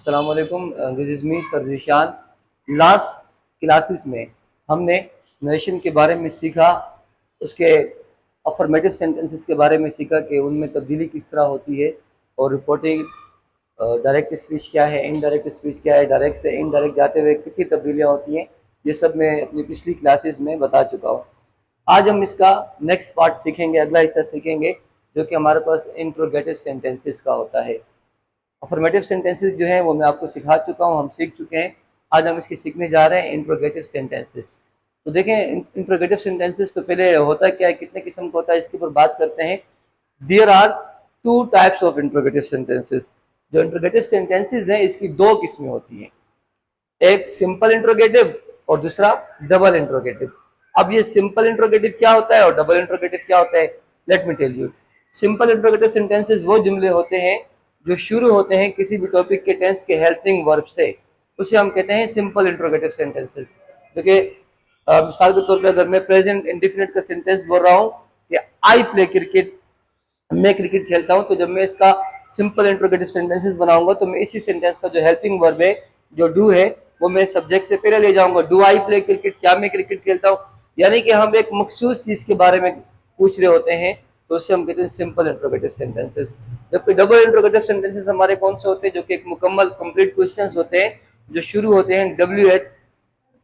अस्सलाम वालेकुम, this is me sir Zeeshan. Last classes में हमने नरेशन के बारे में सीखा, उसके अफर्मेटिव सेंटेंसेस के बारे में सीखा कि उनमें तब्दीली किस तरह होती है और रिपोर्टिंग डायरेक्ट स्पीच क्या है, इनडायरेक्ट स्पीच क्या है, डायरेक्ट से इनडायरेक्ट जाते हुए कितनी तब्दीलियाँ होती हैं, ये सब मैं अपनी पिछली क्लासेस में बता चुका हूँ। आज हम इसका नेक्स्ट पार्ट सीखेंगे, अगला हिस्सा सीखेंगे, जो कि हमारे पास इंट्रोगेटिव सेंटेंसेस का होता है। अफर्मेटिव सेंटेंसेस जो है वो मैं आपको सिखा चुका हूँ, हम सीख चुके हैं। आज हम इसकी सीखने जा रहे हैं इंट्रोगेटिव सेंटेंसेस। तो देखें, इंट्रोगेटिव सेंटेंसेस तो पहले होता क्या है, कितने किस्म का होता है, इसके ऊपर बात करते हैं। There are two types of interrogative sentences. जो इंट्रोगेटिव सेंटेंसेस हैं इसकी दो किस्में होती हैं, एक सिंपल इंट्रोगेटिव और दूसरा डबल इंट्रोगेटिव। अब ये सिंपल इंट्रोगेटिव क्या होता है और डबल इंट्रोगेटिव क्या होता है, let me tell you. Simple interrogative sentences वो जुमले होते हैं जो शुरू होते हैं किसी भी टॉपिक के टेंस के हेल्पिंग वर्ब से, उसे हम कहते हैं सिंपल इंट्रोगेटिव सेंटेंसेस। देखिए, मिसाल के तौर पे अगर मैं प्रेजेंट इंडिफिनिट का सेंटेंस बोल रहा हूँ कि आई प्ले क्रिकेट, मैं क्रिकेट खेलता हूं, तो जब मैं इसका सिंपल इंट्रोगेटिव सेंटेंसेस बनाऊंगा तो मैं इसी सेंटेंस का जो हेल्पिंग वर्ब है, जो डू है, वो मैं सब्जेक्ट से पहले ले जाऊंगा। डू आई प्ले क्रिकेट, क्या मैं क्रिकेट खेलता हूं, यानी कि हम एक मखसूस चीज के बारे में पूछ रहे होते हैं, तो उससे हम कहते हैं सिंपल इंट्रोगेटिव सेंटेंसेस। जबकि डबल इंट्रोगेटिव सेंटेंसेस हमारे कौन से होते हैं, जो कि एक मुकम्मल कंप्लीट क्वेश्चंस होते हैं, जो शुरू होते हैं WH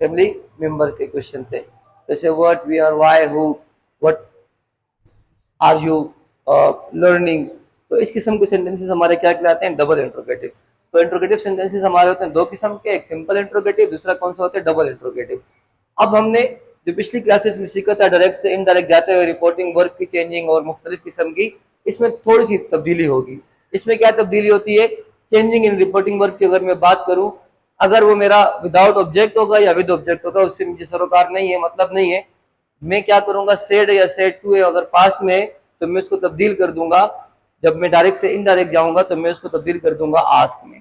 फैमिली मेंबर के क्वेश्चन से, जैसे what, where, why, who, what are you learning. तो इस किस्म के सेंटेंसेस हमारे क्या कहलाते हैं, डबल इंट्रोगेटिव। तो इंट्रोगेटिव सेंटेंसेस हमारे होते हैं दो किस्म के, एक सिंपल इंट्रोगेटिव, दूसरा कौन सा होता है, डबल इंट्रोगेटिव। अब हमने जो पिछली क्लासेस में सीखा था डायरेक्ट से इनडायरेक्ट जाते हुए रिपोर्टिंग वर्ब की चेंजिंग और मुख्तलिफ किस्म की, इसमें थोड़ी सी तब्दीली होगी। इसमें क्या तब्दीली होती है, चेंजिंग इन रिपोर्टिंग वर्ब की अगर मैं बात करूं, अगर वो मेरा विदाउट ऑब्जेक्ट होगा या विद ऑब्जेक्ट होगा उससे मुझे सरोकार नहीं है, मतलब नहीं है। मैं क्या करूंगा, सेड या सेड टू है अगर पास में है तो मैं उसको तब्दील कर दूंगा, जब मैं डायरेक्ट से इनडायरेक्ट जाऊंगा तो मैं उसको तब्दील कर दूंगा आस्क में।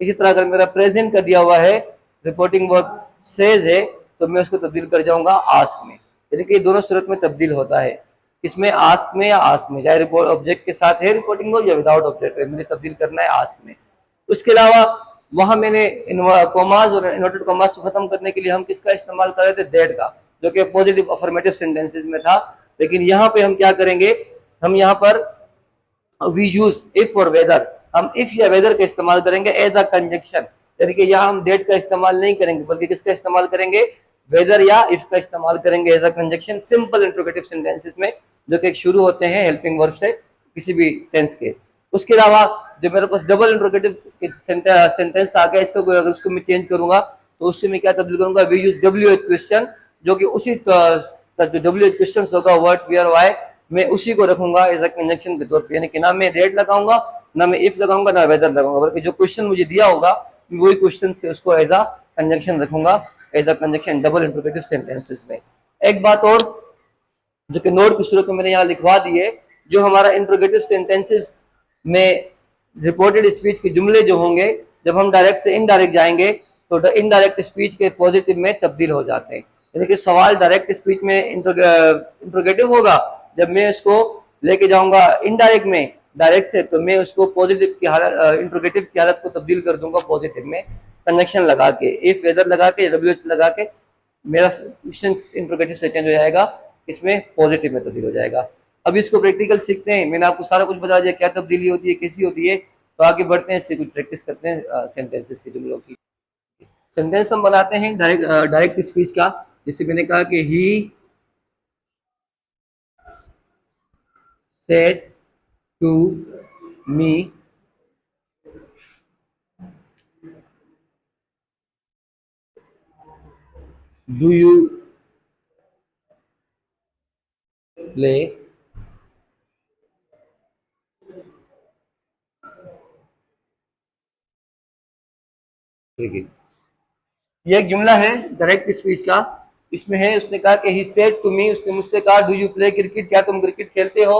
इसी तरह अगर मेरा प्रेजेंट का दिया हुआ है, रिपोर्टिंग वर्ब सेज है, तो मैं उसको तब्दील कर जाऊंगा आस्क में। यानी कि दोनों सूरत में तब्दील होता है, इसमें आस्क में या आस्क में, चाहे ऑब्जेक्ट के साथ है रिपोर्टिंग वर्ब या विदाउट ऑब्जेक्ट है, मुझे तब्दील करना है आस्क में। उसके अलावा वहां मैंने कॉमास और इन्वर्टेड कॉमास को खत्म करने के लिए हम किसका इस्तेमाल कर रहे थे, दैट का, जो कि पॉजिटिव अफर्मेटिव सेंटेंसेस में था। लेकिन यहाँ पे हम क्या करेंगे, हम यहाँ पर वी यूज इफ और वेदर, हम इफ या वेदर का इस्तेमाल करेंगे एज अ कंजंक्शन। यानी कि यहाँ हम डेट का इस्तेमाल नहीं करेंगे, बल्कि किसका इस्तेमाल करेंगे, वेदर या इफ का इस्तेमाल करेंगे as a conjunction simple interrogative sentences में, जो कि शुरू होते हैं हेल्पिंग वर्ब से किसी भी टेंस के। उसके अलावा जो मेरे पास डबल इंट्रोगेटिव सेंटेंस आ गया, इसको अगर उसको मैं चेंज करूंगा तो उससे मैं क्या तब्दील करूंगा, वी यूज WH क्वेश्चन, जो कि उसी जो WH क्वेश्चन होगा, व्हाट, वेयर, व्हाई, मैं उसी को रखूंगा एज अ कंजंक्शन के तौर पे। यानी कि ना मैं डेट लगाऊंगा, ना मैं इफ लगाऊंगा, ना वेदर लगाऊंगा, बल्कि जो क्वेश्चन मुझे दिया होगा वही क्वेश्चन से उसको एज अ कंजंक्शन रखूंगा, as a conjunction double interrogative sentences में। एक बात और जो कि नोट की सूरत में मैंने यहाँ लिखवा दी है, जो हमारा इंट्रोगेटिव सेंटेंसेस में रिपोर्टेड स्पीच के जुमले जो होंगे, जब हम डायरेक्ट से इनडायरेक्ट जाएंगे तो इनडायरेक्ट स्पीच के पॉजिटिव में तब्दील हो जाते हैं। यानी कि सवाल डायरेक्ट स्पीच में इंट्रोगेटिव होगा, जब मैं इसको लेके जाऊंगा इनडायरेक्ट में डायरेक्ट से, तो मैं उसको पॉजिटिव की हालत, इंट्रोगेटिव की हालत को तब्दील कर दूंगा पॉजिटिव में, कंजंक्शन लगा के, इफ वेदर लगा के, WH लगा के, मेरा क्वेश्चन इंट्रोगेटिव से चेंज हो जाएगा, इसमें पॉजिटिव में तब्दील हो जाएगा। अब इसको प्रैक्टिकल सीखते हैं, मैंने आपको सारा कुछ बता दिया क्या तब्दीली होती है, कैसी होती है। तो आगे बढ़ते हैं, इससे कुछ प्रैक्टिस करते हैं सेंटेंसेस के जुमलों की। सेंटेंस हम बनाते हैं डायरेक्ट स्पीच का, जैसे मैंने कहा कि he said to me do you play cricket. ये एक जुमला है डायरेक्ट स्पीच का, इसमें है, उसने कहा कि ही सेड टू मी, उसने मुझसे कहा, डू यू प्ले क्रिकेट, क्या तुम क्रिकेट खेलते हो।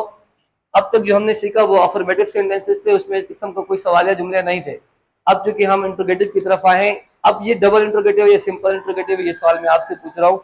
अब तक जो हमने सीखा वो अफर्मेटिव सेंटेंसेस थे, उसमें इस किस्म का कोई सवाल या जुमले नहीं थे। अब चूंकि हम इंट्रोगेटिव की तरफ आए हैं, अब ये डबल इंट्रोगेटिव या सिंपल इंट्रोगेटिव, ये सवाल मैं आपसे पूछ रहा हूँ।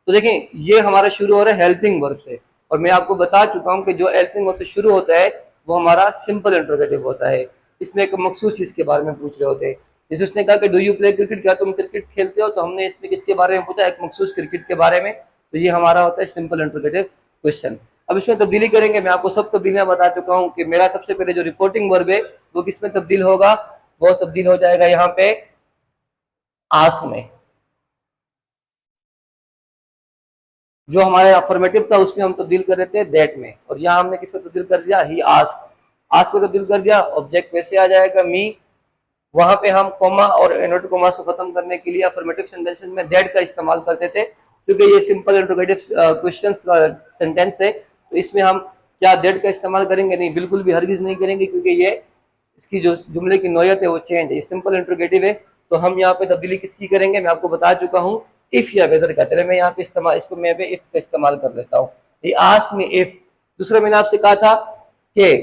तो देखें, ये हमारा शुरू हो रहा है हेल्पिंग वर्ब से, और मैं आपको बता चुका हूँ कि जो हेल्पिंग वर्ब से शुरू होता है वो हमारा सिंपल इंट्रोगेटिव होता है। इसमें एक मखसूस चीज के बारे में पूछ रहे होते हैं। जैसे उसने कहा कि डू यू प्ले क्रिकेट, क्या तुम क्रिकेट खेलते हो, तो हमने इसमें किसके बारे में पूछा, एक मखसूस क्रिकेट के बारे में, तो ये हमारा होता है सिंपल इंट्रोगेटिव क्वेश्चन। अब इसमें तब्दीली करेंगे, मैं आपको सब तब्दीलियां बता चुका हूं कि मेरा सबसे पहले जो रिपोर्टिंग वर्ब है वो किसमें तब्दील होगा, वो तब्दील हो जाएगा यहाँ पे आस्क में। जो हमारे अफर्मेटिव था उसमें हम तब्दील कर रहे थे दैट में, और यहाँ हमने किसमें तब्दील कर दिया, ही आस्क, आस्क में तब्दील कर दिया। ऑब्जेक्ट वैसे आ जाएगा मी, वहां पे हम कॉमा और इन्वर्टेड कॉमा से खत्म करने के लिए अफर्मेटिव सेंटेंसेस में दैट का इस्तेमाल करते थे, क्योंकि ये सिंपल इंट्रोगेटिव क्वेश्चंस का सेंटेंस है, तो इसमें हम क्या दैट का इस्तेमाल करेंगे, नहीं, बिल्कुल भी हरगिज नहीं करेंगे, क्योंकि ये इसकी जो जुमले की नोयत है वो चेंज है, ये सिंपल इंट्रोगेटिव है। तो हम यहाँ पे तब्दीली किसकी करेंगे, मैं आपको बता चुका हूँ, इफ या वेदर का। चले मैं यहाँ पे इस्तेमाल, इसको मैं इफ का इस्तेमाल कर लेता हूँ, ये आस्क मी इफ। दूसरा मैंने आपसे कहा था कि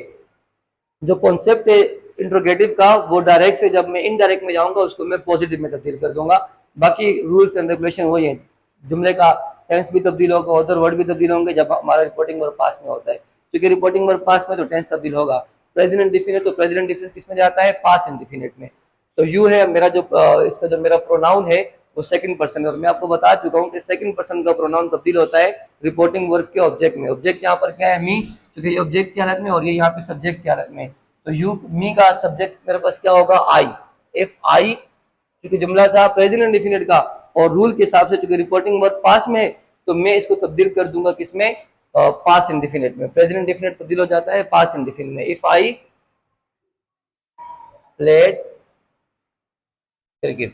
जो कॉन्सेप्ट है इंट्रोगेटिव का, वो डायरेक्ट से जब मैं इनडायरेक्ट में जाऊंगा उसको मैं पॉजिटिव में तब्दील कर दूंगा। बाकी रूल्स एंड रेगुलेशन वही है, जुमले का टेंस भी तब्दील होगा, अदर वर्ड भी तब्दील होंगे जब हमारा रिपोर्टिंग वर्ब पास में होता है, क्योंकि रिपोर्टिंग वर्ब पास में तो टेंस तब्दील होगा। प्रेजेंट इंडेफिनिट, तो प्रेजेंट इंडेफिनिट किसमें जाता है, पास इंडेफिनिट में। तो यू है मेरा जो इसका जो मेरा प्रोनाउन है वो सेकंड पर्सन है, और मैं आपको बता चुका हूँ कि सेकंड पर्सन का प्रोनाउन तब्दील होता है रिपोर्टिंग वर्ब के ऑब्जेक्ट में। ऑब्जेक्ट यहाँ पर क्या है, मी, क्योंकि ये ऑब्जेक्ट की हालत में और ये यहाँ पे सब्जेक्ट की हालत में। तो यू मी का सब्जेक्ट मेरे पास क्या होगा, आई। इफ आई, क्योंकि जुमला था प्रेजेंट इंडेफिनिट का, और रूल के हिसाब से क्योंकि रिपोर्टिंग वर्ब पास में है, तो मैं इसको तब्दील कर दूंगा किसमें, पास इंडेफिनिट में। प्रेजेंट इंडेफिनिट तब्दील हो जाता है पास इंडेफिनिट में। इफ आई प्लेड क्रिकेट,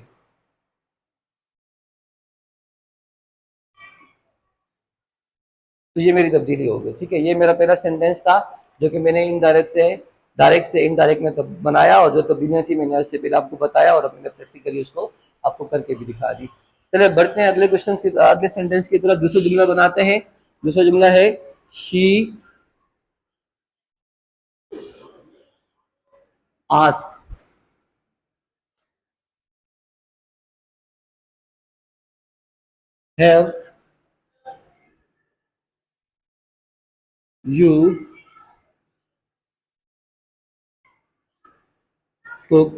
तो ये मेरी तब्दीली हो गई, ठीक है। ये मेरा पहला सेंटेंस था जो कि मैंने इनडायरेक्ट से डायरेक्ट से इनडायरेक्ट में बनाया, और जो तब्दीलियां थी मैंने उससे पहले आपको बताया, और अब मैंने प्रैक्टिकली उसको आपको करके भी दिखा दी। चलिए बढ़ते हैं अगले क्वेश्चन की, अगले सेंटेंस की तरफ। दूसरा जुमला बनाते हैं। दूसरा जुमला है she ask have you cook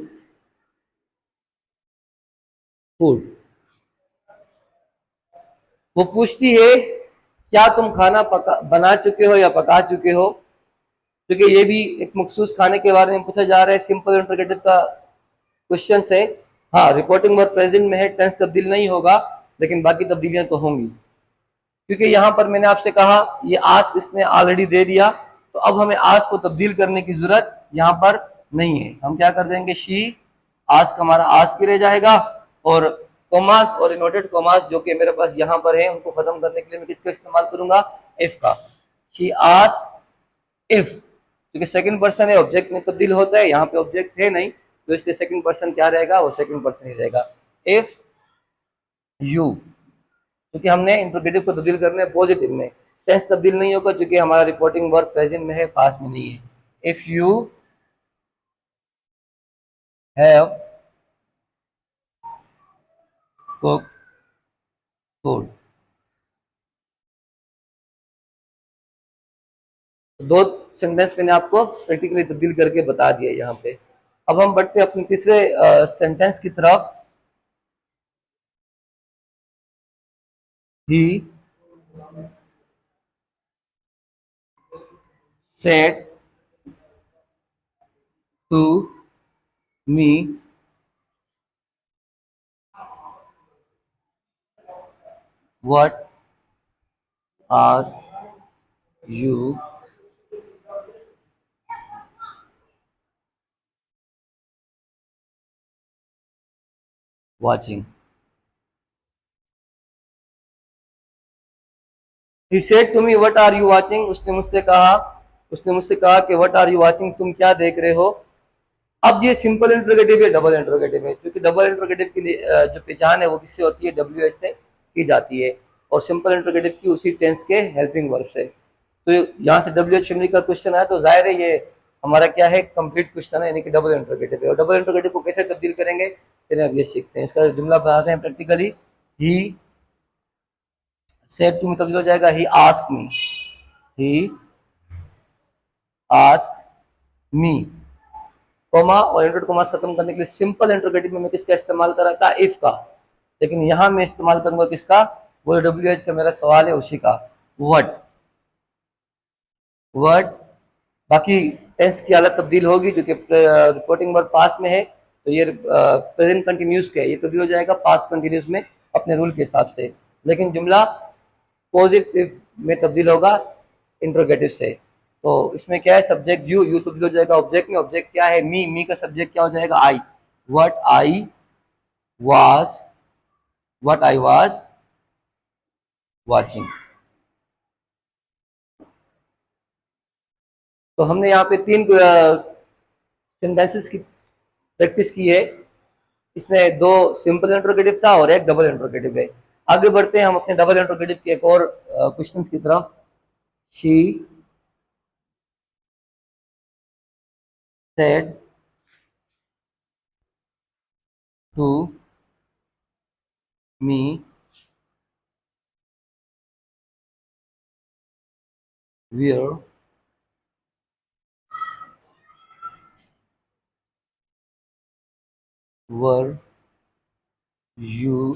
food. वो पूछती है क्या तुम खाना बना चुके हो या पका चुके हो, क्योंकि ये भी एक मखसूस खाने के बारे में पूछा जा रहा है, सिंपल इंटरोगेटिव का क्वेश्चन है। हाँ, रिपोर्टिंग वर्ब प्रेजेंट में है, टेंस तब्दील नहीं होगा, लेकिन बाकी तब्दीलियां तो होंगी, क्योंकि यहाँ पर मैंने आपसे कहा ये आस्क इसने ऑलरेडी दे दिया, तो अब हमें आस्क को तब्दील करने की जरूरत यहाँ पर नहीं है। हम क्या कर देंगे, शी आस्क हमारा आस्क ही रह जाएगा, और कोमास और इन्वर्टेड कोमास जो कि मेरे पास यहाँ पर है उनको खत्म करने के लिए मैं किसका इस्तेमाल करूंगा, इफ का। शी आस्क इफ, क्योंकि सेकंड पर्सन है, ऑब्जेक्ट में तब्दील होता है, यहाँ पे ऑब्जेक्ट है नहीं, तो इसलिए सेकंड पर्सन क्या रहेगा, वो सेकंड पर्सन ही रहेगा। इफ यू, क्योंकि हमने इंट्रोगेटिव को तब्दील करना है पॉजिटिव में, टेंस तब्दील नहीं होगा क्योंकि हमारा रिपोर्टिंग वर्ब प्रेजेंट में है, पास में नहीं है। If you have cook food. दो सेंटेंस मैंने आपको प्रैक्टिकली तब्दील करके बता दिया यहाँ पे। अब हम बढ़ते हैं अपने तीसरे सेंटेंस की तरफ। He said to me what are you watching. He said to me what are you watching, उसने मुझसे कहा कि व्हाट आर यू वाचिंग, तुम क्या देख रहे हो। अब ये सिंपल इंट्रोगेटिव है, डबल इंट्रोगेटिव है, क्योंकि डबल इंट्रोगेटिव की जो पहचान है वो किससे होती है, डब्ल्यू एच से की जाती है, और सिंपल इंट्रोगेटिव की उसी टेंस के हेल्पिंग वर्ब से। तो यहाँ से डब्ल्यू एच फैमिली का क्वेश्चन आया, तो जाहिर है ये हमारा क्या है, कंप्लीट क्वेश्चन है, यानी कि डबल इंट्रोगेटिव है। और डबल इंट्रोगेटिव को कैसे तब्दील करेंगे, चलिए अब ये सीखते हैं। इसका जुमला बनाते हैं practically. He said to me तब्दील हो जाएगा he ask me, he ask me comma और इंवर्टेड कॉमा खत्म करने के लिए सिंपल इंटरोगेटिव में मैं किसका इस्तेमाल कर रहा था, इफ का, लेकिन यहां मैं इस्तेमाल करूंगा किसका, वो WH का मेरा सवाल है उसी का, व्हाट। वर्ड, बाकी टेंस की हालत तब्दील होगी, जो कि रिपोर्टिंग वर्ब पास में है, तो ये प्रेजेंट कंटिन्यूस का है, ये तब्दील हो जाएगा पास्ट कंटिन्यूस में अपने रूल के हिसाब से, लेकिन जुमला पॉजिटिव में तब्दील होगा इंट्रोगेटिव से। तो इसमें क्या है, सब्जेक्ट यू, यू तब्दील हो जाएगा ऑब्जेक्ट में, ऑब्जेक्ट क्या है, मी का सब्जेक्ट क्या हो जाएगा, I. What I was, what I was watching. तो हमने यहाँ पे 3 सेंटेंसेस की प्रैक्टिस की है, इसमें 2 सिंपल इंट्रोगेटिव था और एक डबल इंट्रोगेटिव है। आगे बढ़ते हैं हम अपने डबल इंट्रोगेटिव के एक और क्वेश्चंस की तरफ। She said to me where were you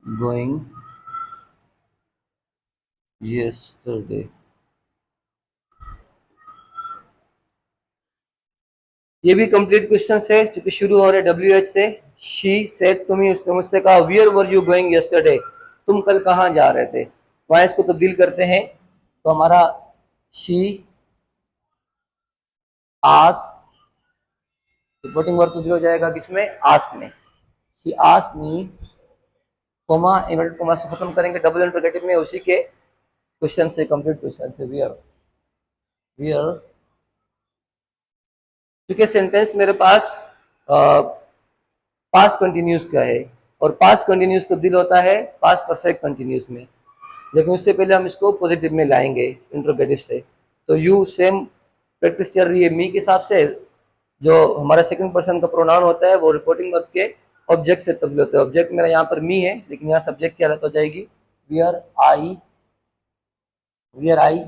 going yesterday। ये भी कंप्लीट क्वेश्चन है, क्योंकि शुरू हो रहे WH से। शी सेड टू मी, उसने मुझसे कहा, where were you going yesterday, तुम कल कहाँ जा रहे थे। वहां इसको तब्दील करते हैं, तो हमारा शी आस्क, रिपोर्टिंग वर्ब तब्दील हो जाएगा किसमें, आस्क में। She ask me, coma inverted coma से खत्म करेंगे डबल इंटरोगेटिव में, उसी के क्वेश्चन से, कंप्लीट क्वेश्चन से। वेयर, वेयर, क्योंकि सेंटेंस मेरे पास पास्ट कंटिन्यूस का है, और पास्ट कंटिन्यूस तब्दील होता है पास्ट परफेक्ट कंटिन्यूस में, लेकिन उससे पहले हम इसको पॉजिटिव में लाएंगे इंट्रोगेटिव से। तो यू सेम प्रैक्टिस चल रही है मी के हिसाब से, जो हमारा सेकंड पर्सन का प्रोनाउन होता है वो रिपोर्टिंग वर्ब के ऑब्जेक्ट से तब्दील होता है। ऑब्जेक्ट मेरा यहाँ पर मी है, लेकिन यहाँ सब्जेक्ट की हालत हो जाएगी where I, where I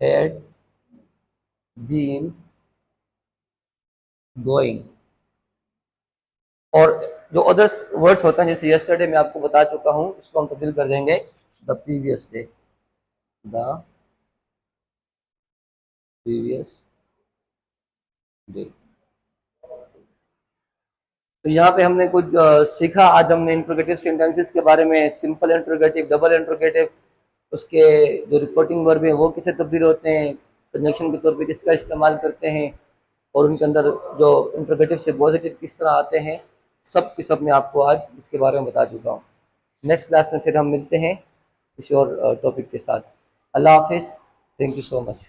had been going. और जो अदर्स वर्ड्स होते हैं, जैसे यस्टरडे मैं आपको बता चुका हूँ, इसको हम तब्दील कर देंगे the previous day, the previous day. तो यहाँ पे हमने कुछ सीखा। आज हमने इंट्रोगेटिव सेंटेंसेस के बारे में, सिंपल इंट्रोगेटिव, डबल इंट्रोगेटिव, उसके जो रिपोर्टिंग वर्ब है वो किसे तब्दील होते हैं, कंजंक्शन के तौर पे किसका इस्तेमाल करते हैं, और उनके अंदर जो इंट्रोगेटिव से पॉजिटिव किस तरह आते हैं, सब के सब मैं आपको आज इसके बारे में बता चुका हूँ। नेक्स्ट क्लास में फिर हम मिलते हैं किसी और टॉपिक के साथ। अल्लाह हाफिज़, थैंक यू सो मच।